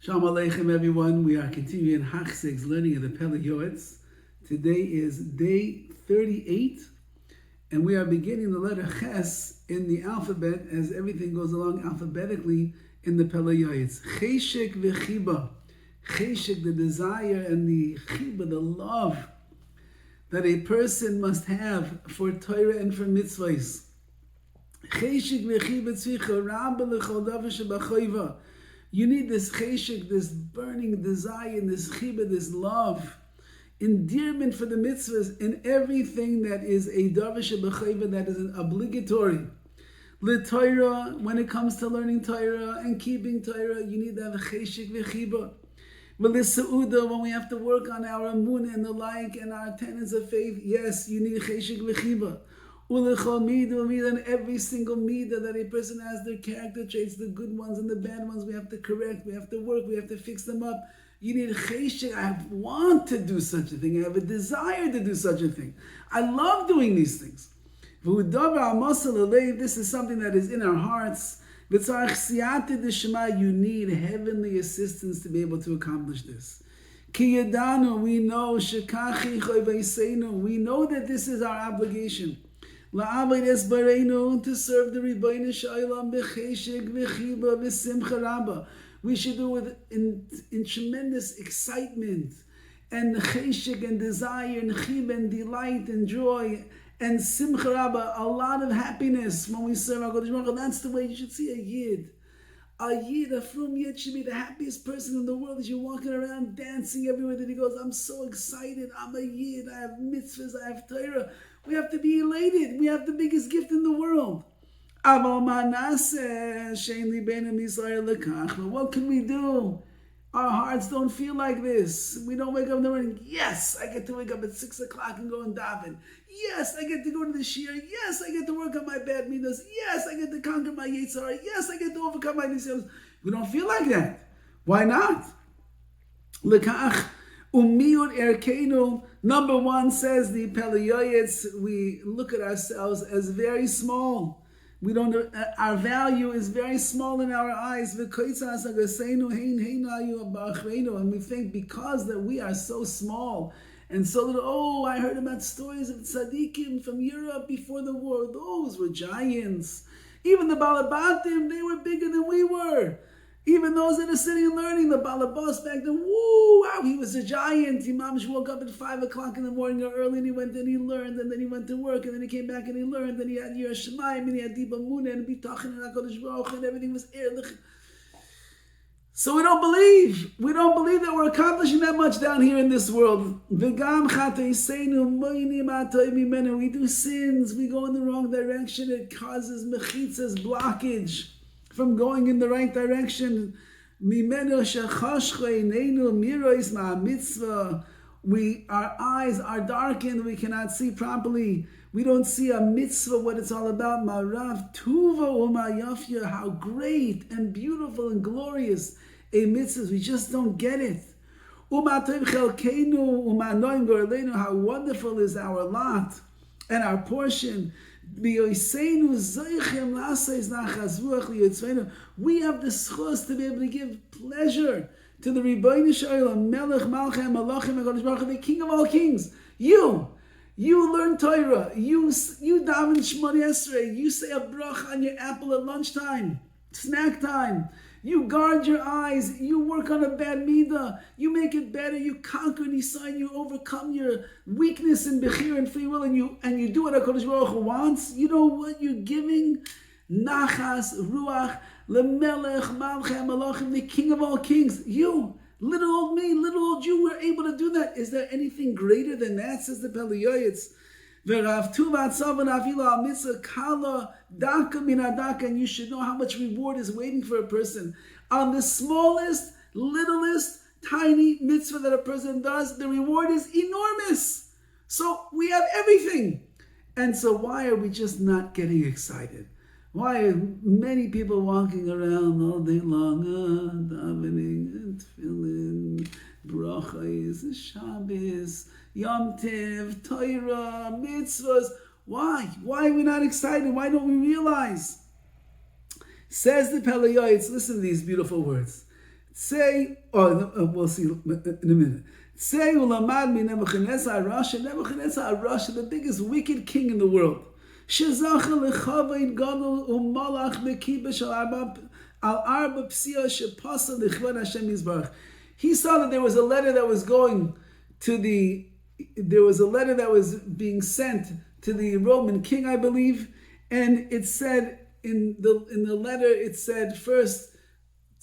Shalom Aleichem, everyone. We are continuing Hachzig's learning of the Pele Yoetz. Today is day 38, and we are beginning the letter Ches in the alphabet as everything goes along alphabetically in the Pele Yoetz. Cheshek v'chiba. Cheshek, the desire, and the chiba, the love that a person must have for Torah and for mitzvahs. Cheshek v'chiba tzvicha rabba l'chol davar shebachayva. You need this cheshek, this burning desire, this chiba, this love, endearment for the mitzvahs in everything that is a davar shebachayva, that is an obligatory. L'Torah, when it comes to learning Torah and keeping Torah, you need to have a cheshek v'chiba. L'seuda, when we have to work on our emunah and the like and our tenets of faith, yes, you need cheshek v'chiba. And every single midah that a person has, their character traits, the good ones and the bad ones, we have to correct, we have to work, we have to fix them up. You need cheshek. I want to do such a thing. I have a desire to do such a thing. I love doing these things. This is something that is in our hearts. You need heavenly assistance to be able to accomplish this. We know that this is our obligation. To serve the Rabbi Shalom b'cheshek v'chiba v'simcha rabba. We should do it in tremendous excitement and cheshek and desire and chiba and delight and joy and simcha rabba, a lot of happiness when we serve our Kodesh Baruch Hu. That's the way you should see a yid. A yid, a frum yid, should be the happiest person in the world. As you're walking around dancing everywhere that he goes, I'm so excited, I'm a yid, I have mitzvahs, I have Torah. We have to be elated. We have the biggest gift in the world. But what can we do? Our hearts don't feel like this. We don't wake up in the morning. Yes, I get to wake up at 6 o'clock and go and daven. Yes, I get to go to the shir. Yes, I get to work on my bad midas. Yes, I get to conquer my yitzhar. Yes, I get to overcome my nisyos. We don't feel like that. Why not? Number one, says the Pele Yoetz, we look at ourselves as very small. We don't. Our value is very small in our eyes. And we think because that we are so small and so little. Oh, I heard about stories of tzaddikim from Europe before the war. Those were giants. Even the balabatim, they were bigger than we were. Even those that are sitting and learning, the balabas back then, woo, wow, he was a giant. Imam woke up at 5 o'clock in the morning or early, and he went and he learned, and then he went to work, and then he came back and he learned, and he had Yirah Shamayim, and he had Diba Munah, and Bitachin, and HaKadosh Baruch Hu, and everything was ehrlich. So we don't believe that we're accomplishing that much down here in this world. We do sins, we go in the wrong direction, it causes mechitzas, blockage from going in the right direction. Our eyes are darkened, we cannot see properly. We don't see a mitzvah, what it's all about. Marav tuva umayafya, how great and beautiful and glorious a mitzvah is. We just don't get it. How wonderful is our lot and our portion. We have the schus to be able to give pleasure to the Rabbi Shalom, Melech Malchem Malachim HaKadosh Baruch Hu, the King of all kings. You learn Torah. You daven Shmona Esrei. You say a bracha on your apple at lunchtime, snack time. You guard your eyes. You work on a bad midah. You make it better. You conquer Nisan. You overcome your weakness in Bechir and free will, and you do what HaKadosh Baruch Hu wants. You know what you're giving? Nachas, Ruach, Lemelech, Malchem, Malachim, the King of all kings. You, little old me, little old you, were able to do that. Is there anything greater than that? Says the Pele Yoetz. And you should know how much reward is waiting for a person. On the smallest, littlest, tiny mitzvah that a person does, the reward is enormous. So we have everything. And so why are we just not getting excited? Why are many people walking around all day long, davening and tefillin, brachos, Shabbos, Yom Tov, Torah, mitzvahs? Why? Why are we not excited? Why don't we realize? Says the Pele Yoetz, listen to these beautiful words. Say, we'll see in a minute. Say ulamad mi Nebuchadnezzar Rasha. Nebuchadnezzar Rasha, the biggest wicked king in the world. Shezacha lechaved gadol umalach mekibesh al arba psia shepasa lichvad Hashem Yisbarach. He saw that there was a letter that was going to there was a letter that was being sent to the Roman king, I believe, and it said in the letter, it said first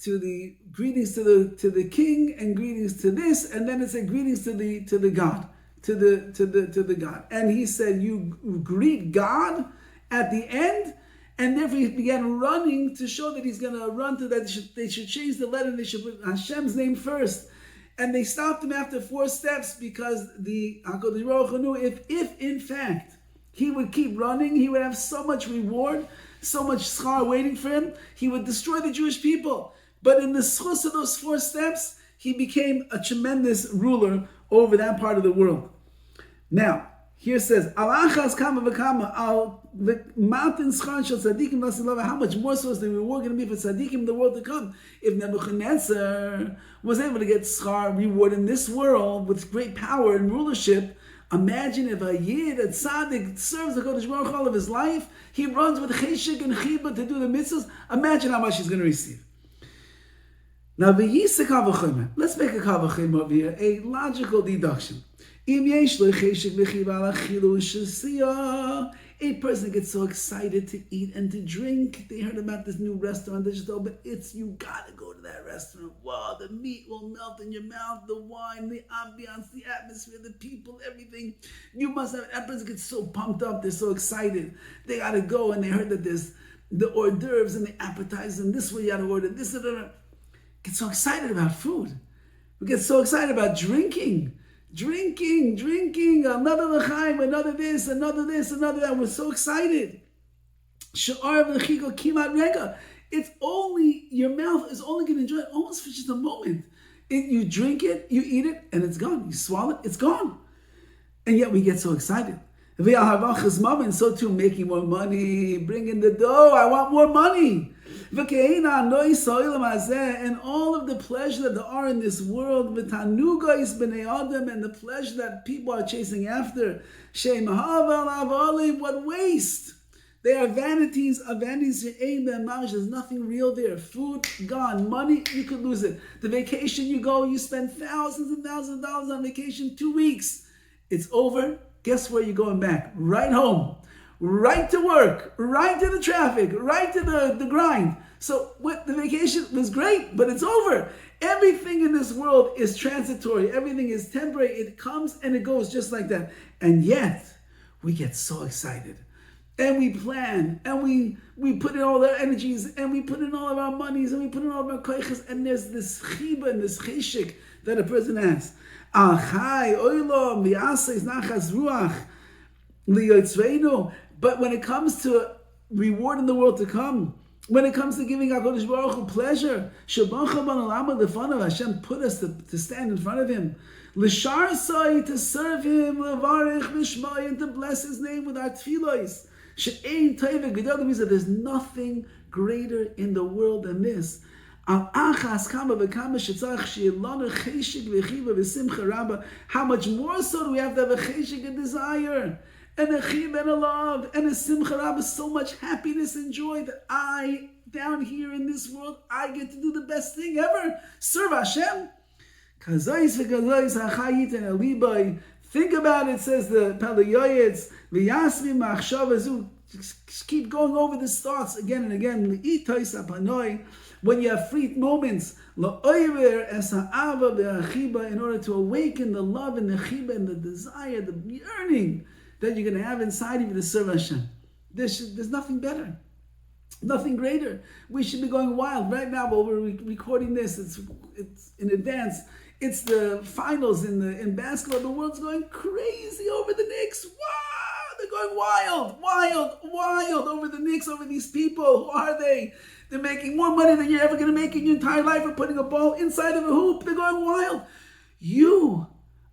to the greetings to the king and greetings to this, and then it said greetings to the God, to the God. And he said, you greet God at the end, and therefore he began running to show that he's going to run to that they should change the letter, they should put Hashem's name first. And they stopped him after 4 steps because the HaKadosh Baruch Hu knew if in fact he would keep running, he would have so much reward, so much schar waiting for him, he would destroy the Jewish people. But in the schus of those 4 steps, he became a tremendous ruler over that part of the world. Now, here it says, Alachas kama v'kama, al the mountain schar shel tzadikim v'asilova. How much more so is the reward going to be for tzadikim in the world to come? If Nebuchadnezzar was able to get schar, reward in this world with great power and rulership, imagine if a yid, a tzaddik, serves the Kodesh Baruch Hu all of his life, he runs with cheshik and chiba to do the mitzvahs, imagine how much he's going to receive. Now, let's make a kavachim over here, a logical deduction. A person gets so excited to eat and to drink. They heard about this new restaurant that just opened. You gotta go to that restaurant. Wow, the meat will melt in your mouth, the wine, the ambiance, the atmosphere, the people, everything. You must have, that person gets so pumped up, they're so excited. They gotta go, and they heard that there's the hors d'oeuvres and the appetizers, and this way you gotta order, this and that. Get so excited about food. We get so excited about drinking, another l'chaim, another this, another that. We're so excited. It's only, your mouth is only going to enjoy it almost for just a moment. You drink it, you eat it, and it's gone. You swallow it, it's gone. And yet we get so excited. And so too, making more money, bringing the dough, I want more money. And all of the pleasure that there are in this world, and the pleasure that people are chasing after, what waste! They are vanities of vanities. There's nothing real there. Food, gone. Money, you could lose it. The vacation you go, you spend thousands and thousands of dollars on vacation, 2 weeks. It's over. Guess where you're going back? Right home. Right to work, right to the traffic, right to the grind. So the vacation was great, but it's over. Everything in this world is transitory. Everything is temporary. It comes and it goes just like that. And yet, we get so excited. And we plan, and we put in all our energies, and we put in all of our monies, and we put in all of our koiches, and there's this chiba and this cheshik that a person has. But when it comes to reward in the world to come, when it comes to giving HaKadosh Baruch Hu pleasure, Hashem put us to stand in front of Him, to serve Him, and to bless His name with our tefillos. Means that there's nothing greater in the world than this. How much more so do we have to have a cheshik, a desire, and a chib and a love, and a simcha rabba, so much happiness and joy that I, down here in this world, I get to do the best thing ever, serve Hashem. Think about it, says the Pele Yoetz, just keep going over these thoughts again and again. When you have free moments, in order to awaken the love and the chiba and the desire, the yearning that you're going to have inside of you to serve Hashem. There's nothing better, nothing greater. We should be going wild right now while we're recording this. It's in advance. It's the finals in basketball. The world's going crazy over the Knicks. Wow, they're going wild over the Knicks, over these people. Who are they? They're making more money than you're ever going to make in your entire life for putting a ball inside of a hoop. They're going wild. You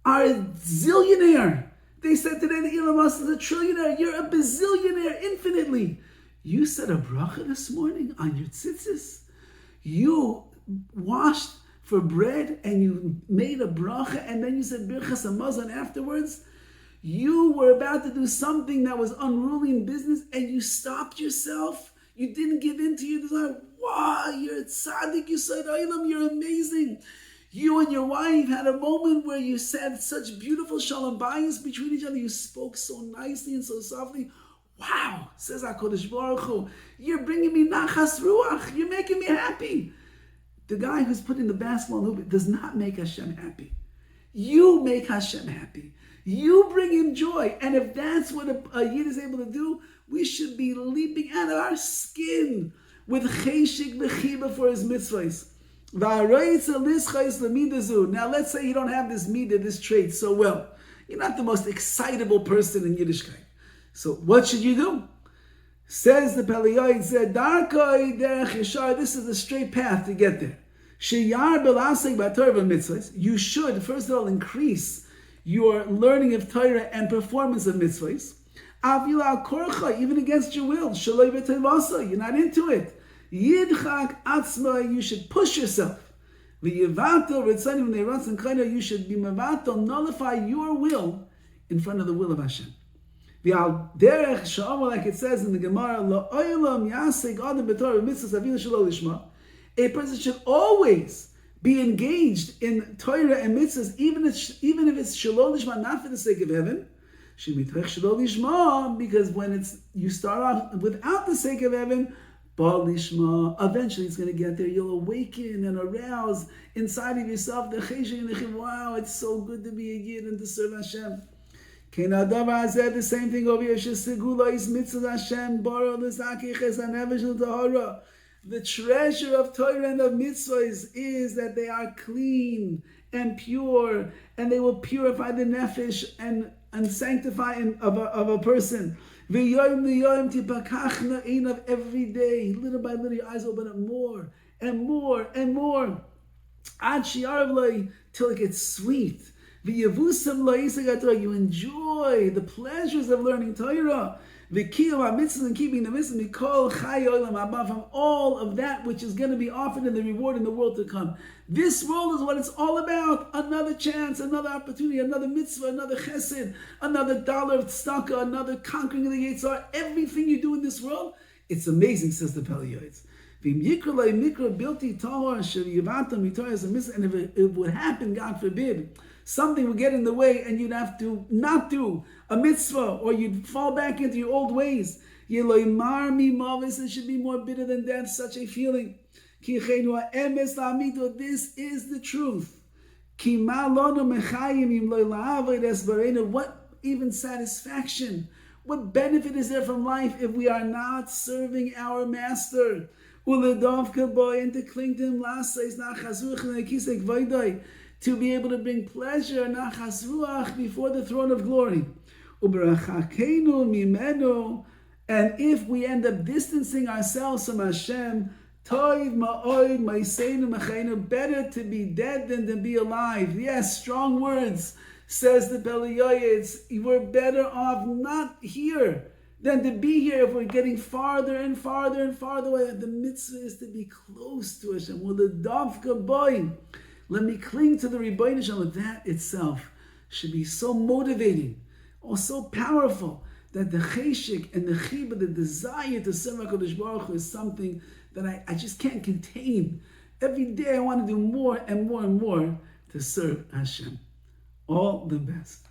are a zillionaire. They said today that Elon Musk is a trillionaire. You're a bazillionaire infinitely. You said a bracha this morning on your tzitzis. You washed for bread and you made a bracha and then you said birchas hamazon afterwards, you were about to do something that was unruly in business and you stopped yourself. You didn't give in to your desire. Wow, you're a tzaddik, you said, you're amazing. You and your wife had a moment where you said such beautiful shalom bayis between each other. You spoke so nicely and so softly. Wow, says HaKadosh Baruch Hu, you're bringing me nachas ruach. You're making me happy. The guy who's putting the basketball hoop does not make Hashem happy. You make Hashem happy. You bring him joy. And if that's what a Yid is able to do, we should be leaping out of our skin with cheshik v'chiba for his mitzvahs. Now let's say you don't have this midah, this trait so well. You're not the most excitable person in Yiddishkeit. So what should you do? Says the Pele Yoetz, this is the straight path to get there. You should, first of all, increase your learning of Torah and performance of mitzvahs. Even against your will. You're not into it. You should push yourself. You should be nullify your will in front of the will of Hashem. Like it says in the Gemara, a person should always be engaged in Torah and mitzvahs, even if it's shalol lishma, not for the sake of heaven. Because when you start off without the sake of heaven, eventually it's going to get there. You'll awaken and arouse inside of yourself the cheshik and the wow, it's so good to be a Yid and to serve Hashem. The same thing over here. The treasure of Torah and of mitzvahs is that they are clean and pure, and they will purify the nefesh and sanctify of a person. Every day, little by little, your eyes open up more and more and more. Till it gets sweet. You enjoy the pleasures of learning Torah. And keeping the mitzvahs from all of that which is going to be offered in the reward in the world to come. This world is what it's all about. Another chance, another opportunity, another mitzvah, another chesed, another dollar of tzedakah, another conquering of the Yetzirah. Everything you do in this world, it's amazing, says the Pele Yoetz. And if it would happen, God forbid, something would get in the way and you'd have to not do a mitzvah or you'd fall back into your old ways. It should be more bitter than death, such a feeling. This is the truth. What even satisfaction, what benefit is there from life if we are not serving our master? And to cling to him, to be able to bring pleasure nachas ruach before the throne of glory. And if we end up distancing ourselves from Hashem, better to be dead than to be alive. Yes, strong words, says the Pele Yoetz. We're better off not here than to be here if we're getting farther and farther and farther away. The mitzvah is to be close to Hashem. Let me cling to the Rebbeinu Shalom. That itself should be so motivating or so powerful that the cheshik and the chiba, the desire to serve HaKadosh Baruch Hu, is something that I just can't contain. Every day I want to do more and more and more to serve Hashem. All the best.